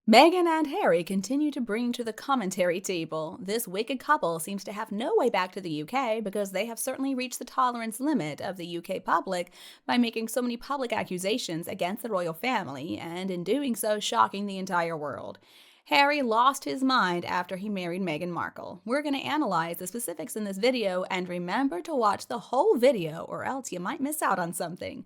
Meghan and Harry continue to bring to the commentary table. This wicked couple seems to have no way back to the UK because they have certainly reached the tolerance limit of the UK public by making so many public accusations against the royal family and, in doing so, shocking the entire world. Harry lost his mind after he married Meghan Markle. We're going to analyze the specifics in this video, and remember to watch the whole video or else you might miss out on something.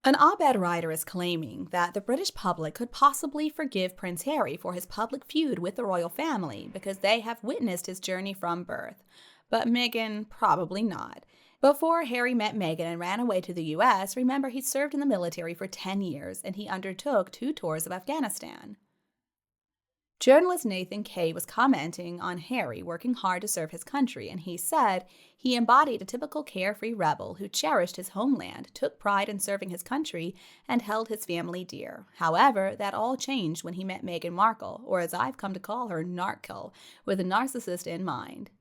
An op-ed writer is claiming that the British public could possibly forgive Prince Harry for his public feud with the royal family because they have witnessed his journey from birth. But Meghan, probably not. Before Harry met Meghan and ran away to the US, remember he served in the military for 10 years and he undertook 2 tours of Afghanistan. Journalist Nathan Kay was commenting on Harry working hard to serve his country, and he said he embodied a typical carefree rebel who cherished his homeland, took pride in serving his country, and held his family dear. However, that all changed when he met Meghan Markle, or as I've come to call her, Narkle, with a narcissist in mind.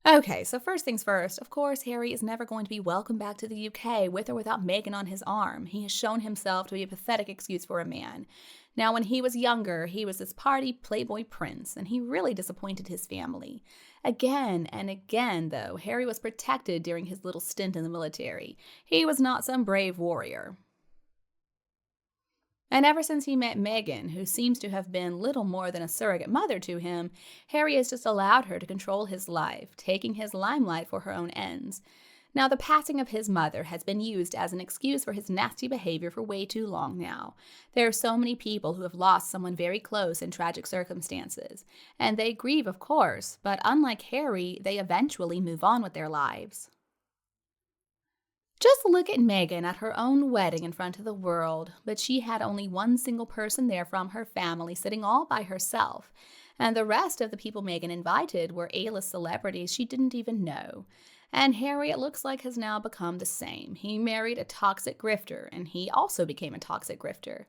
Okay, so first things first, of course, Harry is never going to be welcomed back to the UK with or without Meghan on his arm. He has shown himself to be a pathetic excuse for a man. Now, when he was younger, he was this party playboy prince, and he really disappointed his family. Again and again, though, Harry was protected during his little stint in the military. He was not some brave warrior. And ever since he met Meghan, who seems to have been little more than a surrogate mother to him, Harry has just allowed her to control his life, taking his limelight for her own ends. Now, the passing of his mother has been used as an excuse for his nasty behavior for way too long now. There are so many people who have lost someone very close in tragic circumstances, and they grieve, of course, but unlike Harry, they eventually move on with their lives. Just look at Meghan at her own wedding in front of the world, but she had only one single person there from her family sitting all by herself, and the rest of the people Meghan invited were A-list celebrities she didn't even know. And Harry, it looks like, has now become the same. He married a toxic grifter, and he also became a toxic grifter.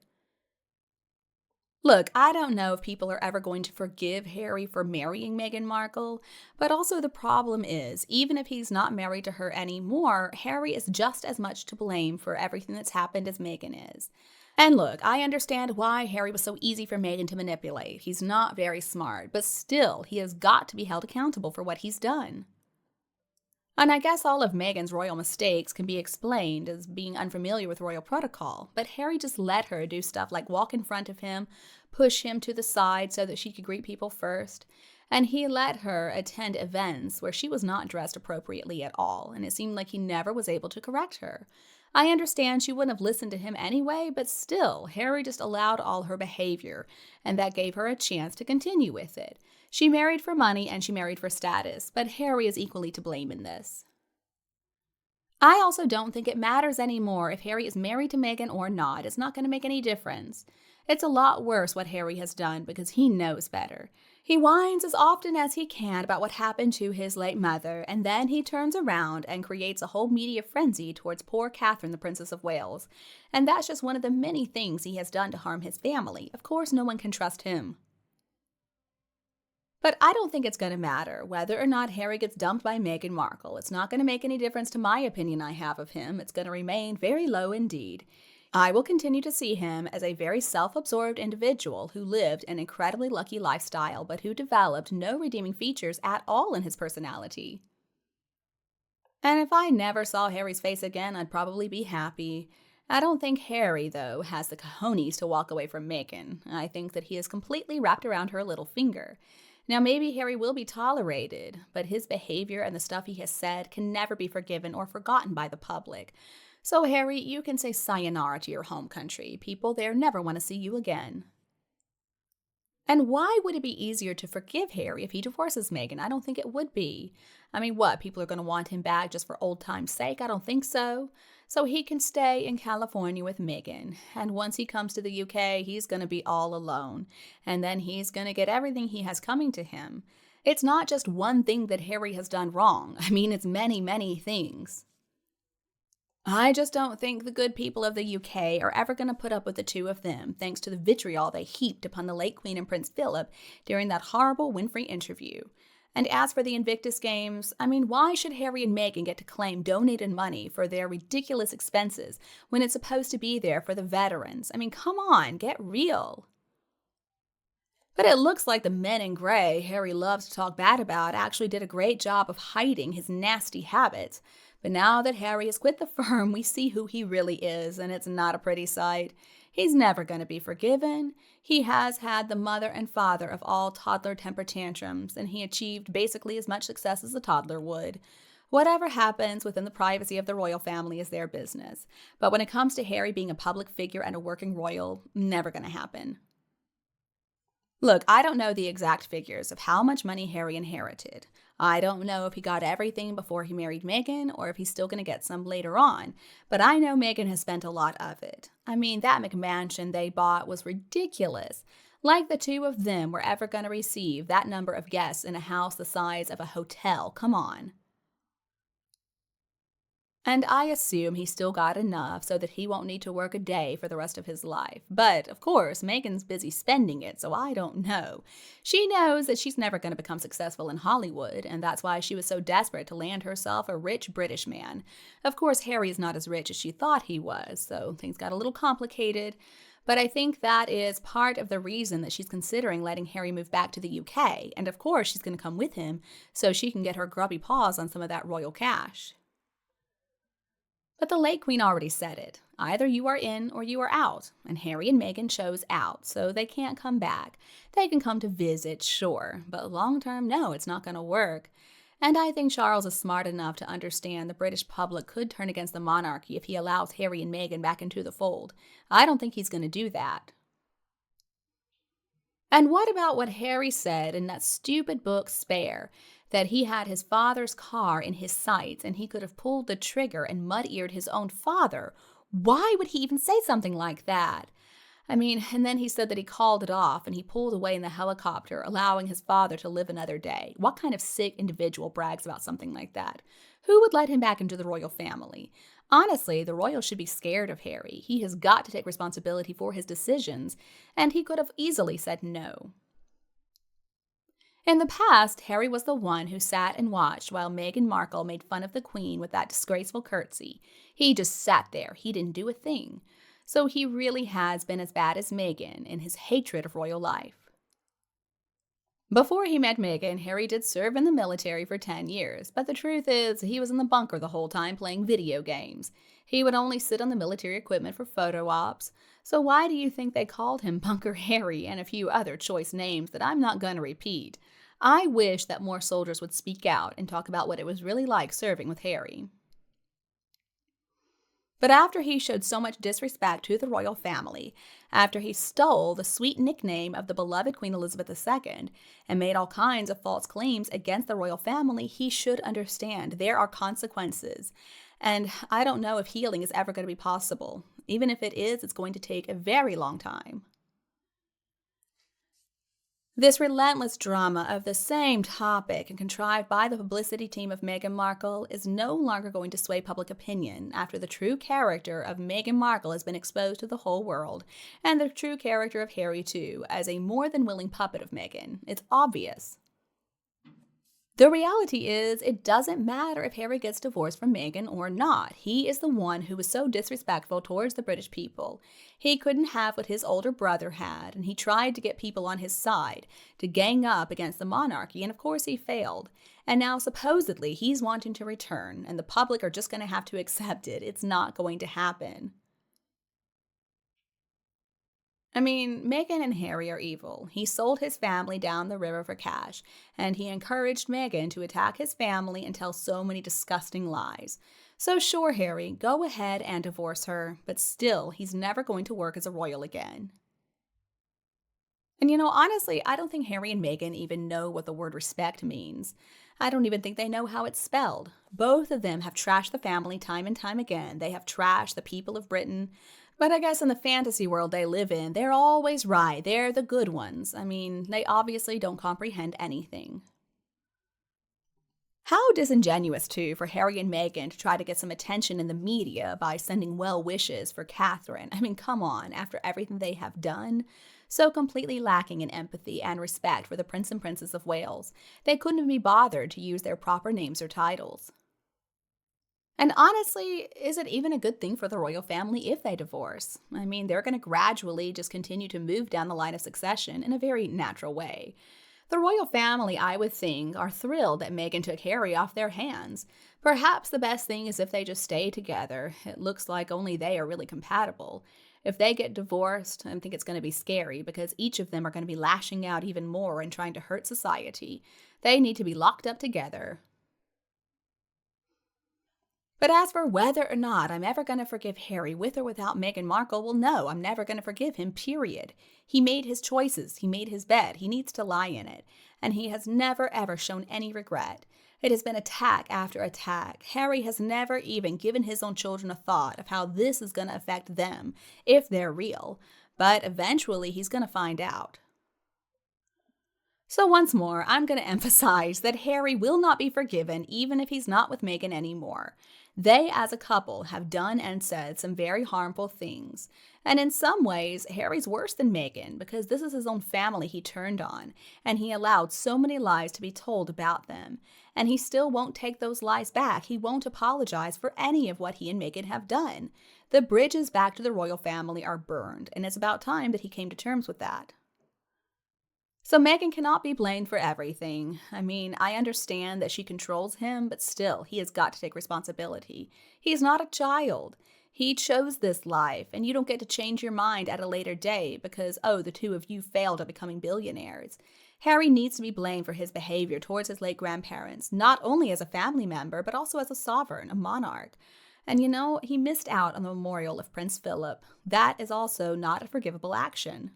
Look, I don't know if people are ever going to forgive Harry for marrying Meghan Markle, but also the problem is, even if he's not married to her anymore, Harry is just as much to blame for everything that's happened as Meghan is. And look, I understand why Harry was so easy for Meghan to manipulate. He's not very smart, but still, he has got to be held accountable for what he's done. And I guess all of Meghan's royal mistakes can be explained as being unfamiliar with royal protocol, but Harry just let her do stuff like walk in front of him, push him to the side so that she could greet people first, and he let her attend events where she was not dressed appropriately at all, and it seemed like he never was able to correct her. I understand she wouldn't have listened to him anyway, but still, Harry just allowed all her behavior, and that gave her a chance to continue with it. She married for money and she married for status, but Harry is equally to blame in this. I also don't think it matters anymore if Harry is married to Meghan or not. It's not going to make any difference. It's a lot worse what Harry has done because he knows better. He whines as often as he can about what happened to his late mother, and then he turns around and creates a whole media frenzy towards poor Catherine, the Princess of Wales. And that's just one of the many things he has done to harm his family. Of course, no one can trust him. But I don't think it's going to matter whether or not Harry gets dumped by Meghan Markle. It's not going to make any difference to my opinion I have of him. It's going to remain very low indeed. I will continue to see him as a very self-absorbed individual who lived an incredibly lucky lifestyle, but who developed no redeeming features at all in his personality. And if I never saw Harry's face again, I'd probably be happy. I don't think Harry, though, has the cojones to walk away from Meghan. I think that he is completely wrapped around her little finger. Now, maybe Harry will be tolerated, but his behavior and the stuff he has said can never be forgiven or forgotten by the public. So, Harry, you can say sayonara to your home country. People there never want to see you again. And why would it be easier to forgive Harry if he divorces Meghan? I don't think it would be. I mean, what, people are going to want him back just for old time's sake? I don't think so. So he can stay in California with Meghan. And once he comes to the UK, he's going to be all alone. And then he's going to get everything he has coming to him. It's not just one thing that Harry has done wrong. I mean, it's many, many things. I just don't think the good people of the UK are ever going to put up with the two of them, thanks to the vitriol they heaped upon the late Queen and Prince Philip during that horrible Winfrey interview. And as for the Invictus Games, I mean, why should Harry and Meghan get to claim donated money for their ridiculous expenses when it's supposed to be there for the veterans? I mean, come on, get real. But it looks like the men in gray Harry loves to talk bad about actually did a great job of hiding his nasty habits. But now that Harry has quit the firm, we see who he really is, and it's not a pretty sight. He's never going to be forgiven. He has had the mother and father of all toddler temper tantrums, and he achieved basically as much success as a toddler would. Whatever happens within the privacy of the royal family is their business. But when it comes to Harry being a public figure and a working royal, never going to happen. Look, I don't know the exact figures of how much money Harry inherited. I don't know if he got everything before he married Meghan or if he's still going to get some later on, but I know Meghan has spent a lot of it. I mean, that McMansion they bought was ridiculous. Like the two of them were ever going to receive that number of guests in a house the size of a hotel. Come on. And I assume he still got enough so that he won't need to work a day for the rest of his life. But, of course, Meghan's busy spending it, so I don't know. She knows that she's never going to become successful in Hollywood, and that's why she was so desperate to land herself a rich British man. Of course, Harry is not as rich as she thought he was, so things got a little complicated. But I think that is part of the reason that she's considering letting Harry move back to the UK. And of course, she's going to come with him so she can get her grubby paws on some of that royal cash. But the late queen already said it. Either you are in or you are out. And Harry and Meghan chose out, so they can't come back. They can come to visit, sure, but long term, no, it's not going to work. And I think Charles is smart enough to understand the British public could turn against the monarchy if he allows Harry and Meghan back into the fold. I don't think he's going to do that. And what about what Harry said in that stupid book, Spare? That he had his father's car in his sights and he could have pulled the trigger and mud-eared his own father. Why would he even say something like that? I mean, and then he said that he called it off and he pulled away in the helicopter, allowing his father to live another day. What kind of sick individual brags about something like that? Who would let him back into the royal family? Honestly, the royals should be scared of Harry. He has got to take responsibility for his decisions, and he could have easily said no. In the past, Harry was the one who sat and watched while Meghan Markle made fun of the Queen with that disgraceful curtsy. He just sat there. He didn't do a thing. So he really has been as bad as Meghan in his hatred of royal life. Before he met Meghan, Harry did serve in the military for 10 years, but the truth is he was in the bunker the whole time playing video games. He would only sit on the military equipment for photo ops. So why do you think they called him Bunker Harry and a few other choice names that I'm not going to repeat? I wish that more soldiers would speak out and talk about what it was really like serving with Harry. But after he showed so much disrespect to the royal family, after he stole the sweet nickname of the beloved Queen Elizabeth II and made all kinds of false claims against the royal family, he should understand there are consequences. And I don't know if healing is ever going to be possible. Even if it is, it's going to take a very long time. This relentless drama of the same topic and contrived by the publicity team of Meghan Markle is no longer going to sway public opinion after the true character of Meghan Markle has been exposed to the whole world, and the true character of Harry too, as a more than willing puppet of Meghan. It's obvious. The reality is, it doesn't matter if Harry gets divorced from Meghan or not. He is the one who was so disrespectful towards the British people. He couldn't have what his older brother had, and he tried to get people on his side, to gang up against the monarchy, and of course he failed. And now supposedly he's wanting to return, and the public are just going to have to accept it. It's not going to happen. I mean, Meghan and Harry are evil. He sold his family down the river for cash, and he encouraged Meghan to attack his family and tell so many disgusting lies. So sure, Harry, go ahead and divorce her, but still, he's never going to work as a royal again. And honestly, I don't think Harry and Meghan even know what the word respect means. I don't even think they know how it's spelled. Both of them have trashed the family time and time again. They have trashed the people of Britain. But I guess in the fantasy world they live in, they're always right. They're the good ones. I mean, they obviously don't comprehend anything. How disingenuous, too, for Harry and Meghan to try to get some attention in the media by sending well wishes for Catherine. I mean, come on, after everything they have done. so completely lacking in empathy and respect for the Prince and Princess of Wales. They couldn't even be bothered to use their proper names or titles. And honestly, is it even a good thing for the royal family if they divorce? I mean, they're going to gradually just continue to move down the line of succession in a very natural way. The royal family, I would think, are thrilled that Meghan took Harry off their hands. Perhaps the best thing is if they just stay together. It looks like only they are really compatible. If they get divorced, I think it's going to be scary because each of them are going to be lashing out even more and trying to hurt society. They need to be locked up together. But as for whether or not I'm ever going to forgive Harry with or without Meghan Markle, well, no, I'm never going to forgive him, period. He made his choices. He made his bed. He needs to lie in it. And he has never, ever shown any regret. It has been attack after attack. Harry has never even given his own children a thought of how this is going to affect them, if they're real. But eventually, he's going to find out. So once more, I'm going to emphasize that Harry will not be forgiven even if he's not with Meghan anymore. They, as a couple, have done and said some very harmful things. And in some ways, Harry's worse than Meghan because this is his own family he turned on, and he allowed so many lies to be told about them. And he still won't take those lies back. He won't apologize for any of what he and Meghan have done. The bridges back to the royal family are burned, and it's about time that he came to terms with that. So Meghan cannot be blamed for everything. I mean, I understand that she controls him, but still, he has got to take responsibility. He's not a child. He chose this life, and you don't get to change your mind at a later date because, oh, the two of you failed at becoming billionaires. Harry needs to be blamed for his behavior towards his late grandparents, not only as a family member, but also as a sovereign, a monarch. And you know, he missed out on the memorial of Prince Philip. That is also not a forgivable action.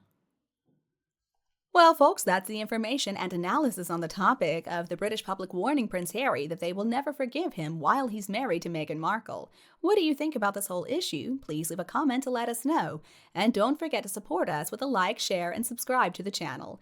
Well, folks, that's the information and analysis on the topic of the British public warning Prince Harry that they will never forgive him while he's married to Meghan Markle. What do you think about this whole issue? Please leave a comment to let us know. And don't forget to support us with a like, share, and subscribe to the channel.